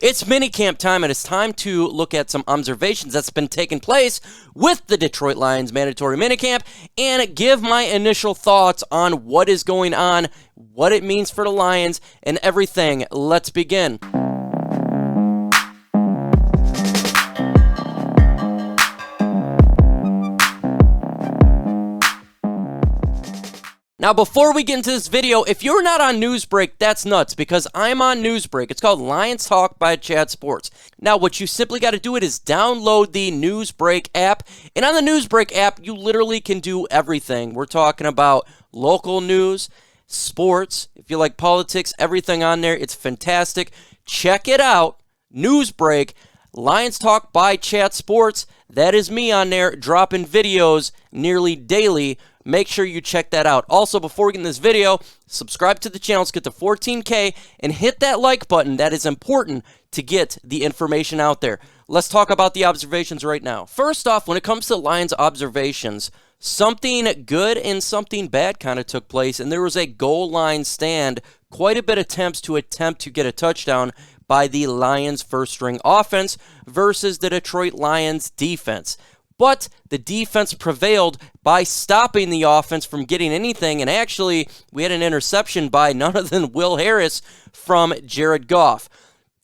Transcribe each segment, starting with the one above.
It's minicamp time, and it's time to look at some observations that's been taking place with the Detroit Lions mandatory minicamp and give my initial thoughts on what is going on, what it means for the Lions, and everything. Let's begin. Now, before we get into this video, if you're not on Newsbreak, that's nuts, because I'm on Newsbreak. It's called Lions Talk by Chad Sports. Now, what you simply got to do is download the Newsbreak app, and on the Newsbreak app, you literally can do everything. We're talking about local news, sports, if you like politics, everything on there. It's fantastic. Check it out. Newsbreak, Lions Talk by Chad Sports. That is me on there dropping videos nearly daily. Make sure you check that out. Also, before we get in this video, subscribe to the channel. Let's get to 14K and hit that like button. That is important to get the information out there. Let's talk about the observations right now. First off, when it comes to Lions observations, something good and something bad kind of took place, and there was a goal line stand, quite a bit of attempts to get a touchdown by the Lions first-string offense versus the Detroit Lions defense. But the defense prevailed by stopping the offense from getting anything, and actually, we had an interception by none other than Will Harris from Jared Goff.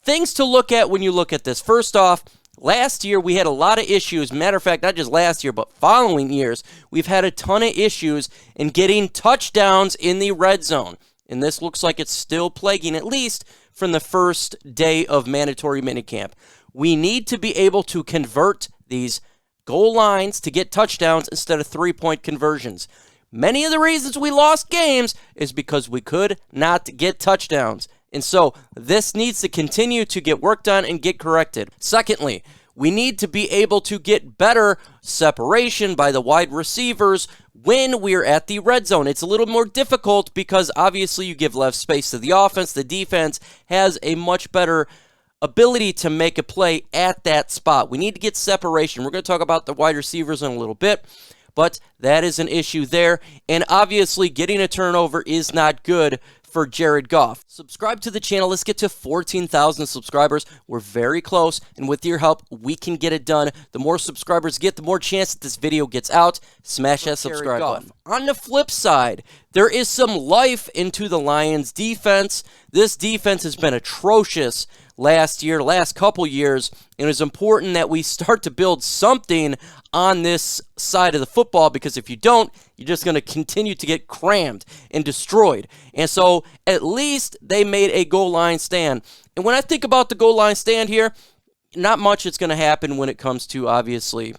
Things to look at when you look at this. First off, last year we had a lot of issues. Matter of fact, not just last year, but following years, we've had a ton of issues in getting touchdowns in the red zone. And this looks like it's still plaguing, at least from the first day of mandatory minicamp. We need to be able to convert these goal lines to get touchdowns instead of three-point conversions. Many of the reasons we lost games is because we could not get touchdowns. And so this needs to continue to get worked on and get corrected. Secondly, we need to be able to get better separation by the wide receivers when we're at the red zone. It's a little more difficult because obviously you give less space to the offense. The defense has a much better ability to make a play at that spot. We need to get separation. We're going to talk about the wide receivers in a little bit, but that is an issue there. And obviously getting a turnover is not good for Jared Goff. Subscribe to the channel. Let's get to 14,000 subscribers. We're very close, and with your help, we can get it done. The more subscribers get, the more chance that this video gets out. Smash that subscribe button. On the flip side, there is some life into the Lions defense. This defense has been atrocious last couple years, and it's important that we start to build something on this side of the football, because if you don't, you're just going to continue to get crammed and destroyed. And so at least they made a goal line stand. And when I think about the goal line stand here, not much is going to happen when it comes to, obviously,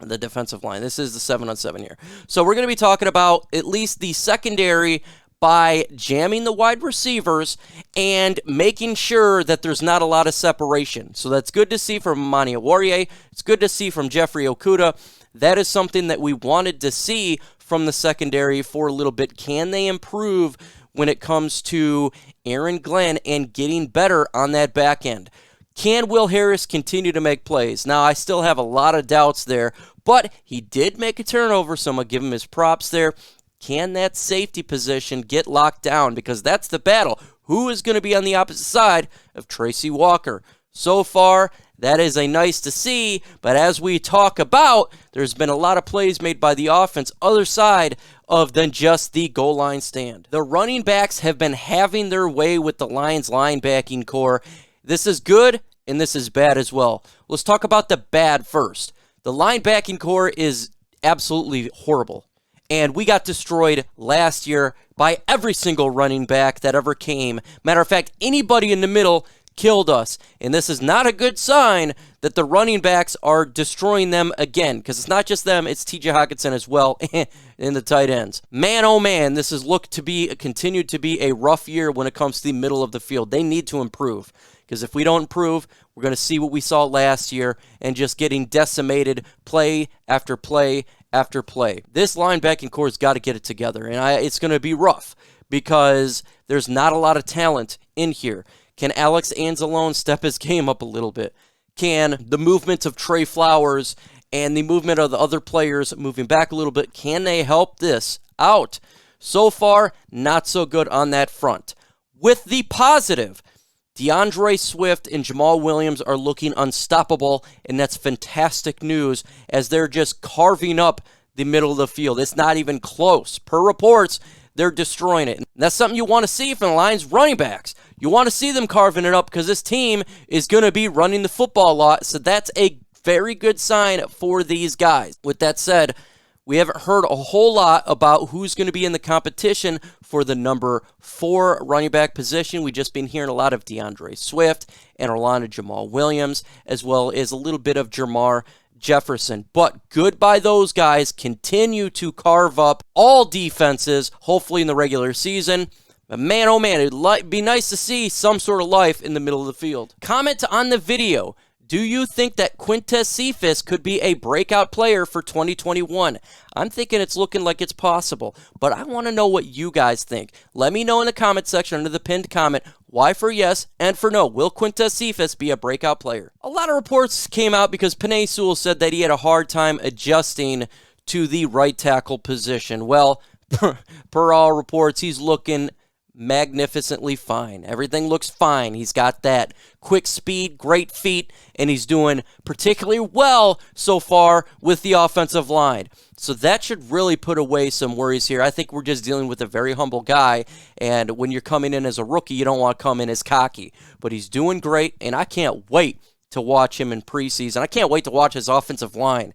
the defensive line. This is the 7-on-7 here. So we're going to be talking about at least the secondary by jamming the wide receivers and making sure that there's not a lot of separation. So that's good to see from Amani Oruwariye. It's good to see from Jeffrey Okudah. That is something that we wanted to see from the secondary for a little bit. Can they improve when it comes to Aaron Glenn and getting better on that back end? Can Will Harris continue to make plays? Now, I still have a lot of doubts there, but he did make a turnover, so I'm going to give him his props there. Can that safety position get locked down? Because that's the battle. Who is going to be on the opposite side of Tracy Walker? So far, that is a nice to see, but as we talk about, there's been a lot of plays made by the offense other side of than just the goal line stand. The running backs have been having their way with the Lions linebacking core. This is good, and this is bad as well. Let's talk about the bad first. The linebacking core is absolutely horrible. And we got destroyed last year by every single running back that ever came. Matter of fact, anybody in the middle killed us. And this is not a good sign that the running backs are destroying them again. Because it's not just them, it's TJ Hockenson as well in the tight ends. Man, oh man, this has continued to be a rough year when it comes to the middle of the field. They need to improve. Because if we don't improve, we're going to see what we saw last year and just getting decimated play after play after play. This linebacking core has got to get it together, and it's going to be rough because there's not a lot of talent in here. Can Alex Anzalone step his game up a little bit? Can the movement of Trey Flowers and the movement of the other players moving back a little bit, can they help this out? So far, not so good on that front. With the positive, DeAndre Swift and Jamaal Williams are looking unstoppable, and that's fantastic news as they're just carving up the middle of the field. It's not even close. Per reports, they're destroying it. And that's something you want to see from the Lions running backs. You want to see them carving it up because this team is going to be running the football a lot, so that's a very good sign for these guys. With that said, we haven't heard a whole lot about who's going to be in the competition for the number 4 running back position. We've just been hearing a lot of DeAndre Swift and a lot of Jamaal Williams, as well as a little bit of Jermar Jefferson. But good by those guys. Continue to carve up all defenses, hopefully in the regular season. But man, oh man, it'd be nice to see some sort of life in the middle of the field. Comment on the video. Do you think that Quintez Cephus could be a breakout player for 2021? I'm thinking it's looking like it's possible, but I want to know what you guys think. Let me know in the comment section under the pinned comment why for yes and for no. Will Quintez Cephus be a breakout player? A lot of reports came out because Penei Sewell said that he had a hard time adjusting to the right tackle position. Well, per all reports, he's looking magnificently fine. Everything looks fine. He's got that quick speed, great feet, and he's doing particularly well so far with the offensive line. So that should really put away some worries here. I think we're just dealing with a very humble guy, and when you're coming in as a rookie, you don't want to come in as cocky. But he's doing great, and I can't wait to watch him in preseason. I can't wait to watch his offensive line.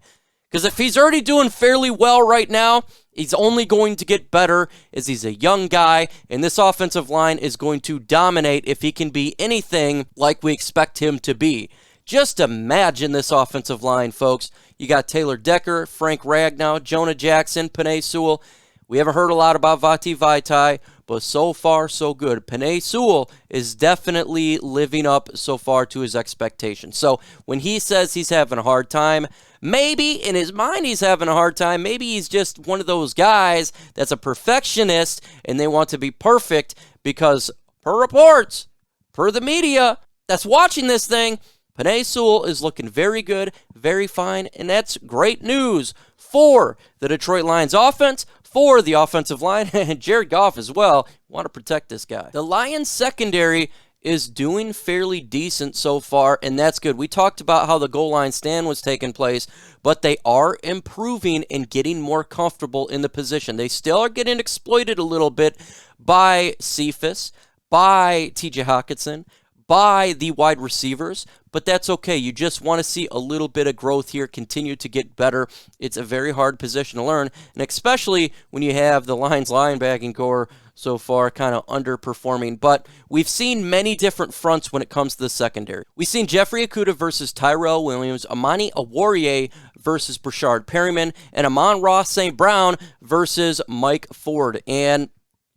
Because if he's already doing fairly well right now, he's only going to get better as he's a young guy, and this offensive line is going to dominate if he can be anything like we expect him to be. Just imagine this offensive line, folks. You got Taylor Decker, Frank Ragnow, Jonah Jackson, Penei Sewell. We haven't heard a lot about Vati Vaitai, but so far, so good. Penei Sewell is definitely living up so far to his expectations. So when he says he's having a hard time, maybe in his mind he's having a hard time. Maybe he's just one of those guys that's a perfectionist and they want to be perfect because, per reports, per the media that's watching this thing, Penei Sewell is looking very good, very fine, and that's great news for the Detroit Lions offense, for the offensive line, and Jared Goff as well. Want to protect this guy. The Lions secondary is doing fairly decent so far, and that's good. We talked about how the goal line stand was taking place, but they are improving and getting more comfortable in the position. They still are getting exploited a little bit by Cephus, by TJ Hockenson, by the wide receivers, but that's okay. You just want to see a little bit of growth here, continue to get better. It's a very hard position to learn, and especially when you have the Lions linebacking core so far kind of underperforming. But we've seen many different fronts when it comes to the secondary. We've seen Jeffrey Okudah versus Tyrell Williams, Amani Oruwariye versus Brashard Perryman, and Amon-Ra St. Brown versus Mike Ford. And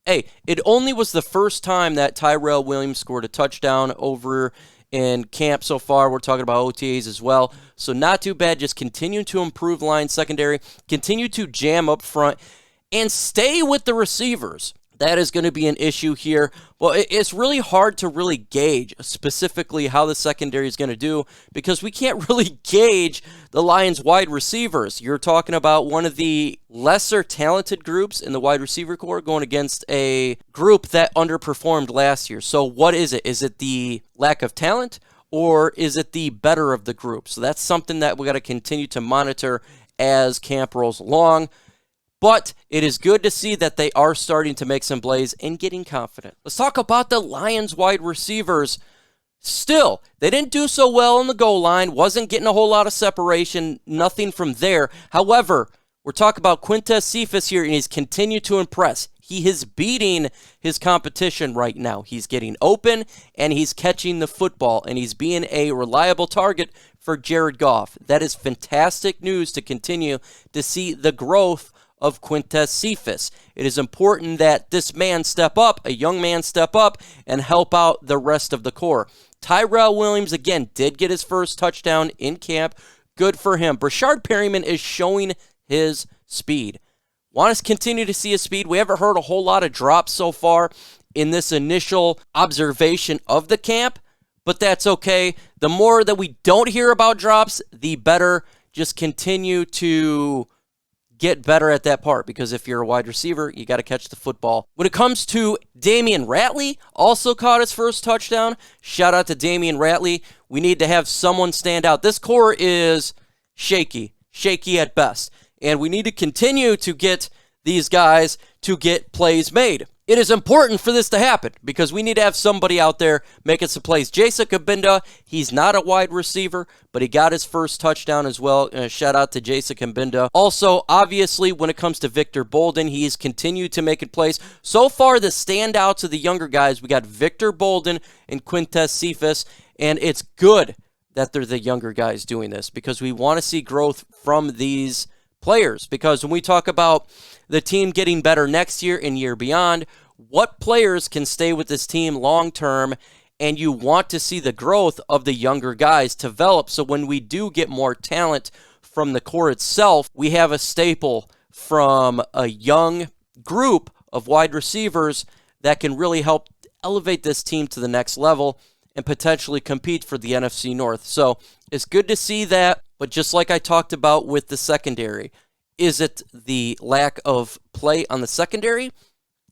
hey, it only was the first time that Tyrell Williams scored a touchdown over in camp so far. We're talking about OTAs as well. So not too bad. Just continue to improve line secondary, continue to jam up front, and stay with the receivers. That is going to be an issue here. Well, it's really hard to really gauge specifically how the secondary is going to do because we can't really gauge the Lions wide receivers. You're talking about one of the lesser talented groups in the wide receiver corps going against a group that underperformed last year. So what is it? Is it the lack of talent or is it the better of the group? So that's something that we got to continue to monitor as camp rolls along. But it is good to see that they are starting to make some plays and getting confident. Let's talk about the Lions wide receivers. Still, they didn't do so well on the goal line. Wasn't getting a whole lot of separation. Nothing from there. However, we're talking about Quintez Cephus here, and he's continued to impress. He is beating his competition right now. He's getting open, and he's catching the football, and he's being a reliable target for Jared Goff. That is fantastic news to continue to see the growth of Quintez Cephus. It is important that this man step up, a young man step up, and help out the rest of the core. Tyrell Williams, again, did get his first touchdown in camp. Good for him. Brashard Perryman is showing his speed. Want to continue to see his speed. We haven't heard a whole lot of drops so far in this initial observation of the camp, but that's okay. The more that we don't hear about drops, the better. Just continue to get better at that part, because if you're a wide receiver, you got to catch the football. When it comes to Damian Ratley, also caught his first touchdown. Shout out to Damian Ratley. We need to have someone stand out. This core is shaky at best, and we need to continue to get these guys to get plays made. It is important for this to happen because we need to have somebody out there making some plays. Jason Kabinda, he's not a wide receiver, but he got his first touchdown as well. Shout out to Jason Kabinda. Also, obviously, when it comes to Victor Bolden, he's continued to make plays. So far, the standouts of the younger guys, we got Victor Bolden and Quintez Cephas, and it's good that they're the younger guys doing this because we want to see growth from these players. Because when we talk about the team getting better next year and year beyond, what players can stay with this team long term, and you want to see the growth of the younger guys develop, so when we do get more talent from the core itself, we have a staple from a young group of wide receivers that can really help elevate this team to the next level and potentially compete for the NFC North. So it's good to see that, but just like I talked about with the secondary, is it the lack of play on the secondary?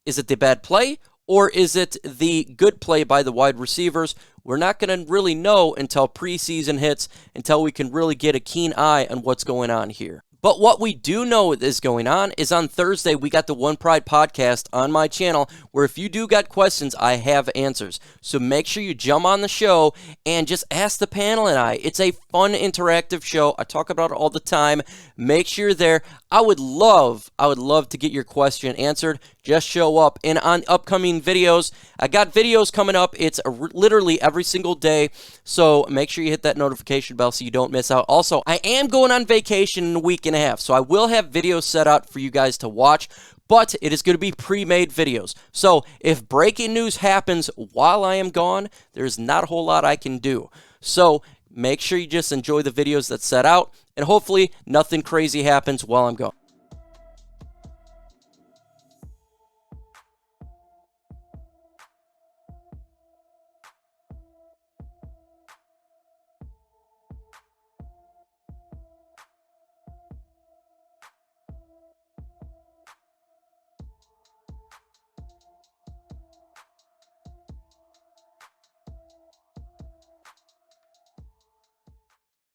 Is it the bad play? Or is it the good play by the wide receivers? We're not going to really know until preseason hits, until we can really get a keen eye on what's going on here. But what we do know is going on is on Thursday, we got the One Pride podcast on my channel, where if you do got questions, I have answers. So make sure you jump on the show and just ask the panel and I. It's a fun, interactive show. I talk about it all the time. Make sure you're there. I would love to get your question answered. Just show up. And on upcoming videos, I got videos coming up. It's literally every single day. So make sure you hit that notification bell so you don't miss out. Also, I am going on vacation in a week and a half, so I will have videos set out for you guys to watch, but it is going to be pre-made videos. So if breaking news happens while I am gone, there's not a whole lot I can do. So make sure you just enjoy the videos that's set out, and hopefully nothing crazy happens while I'm gone.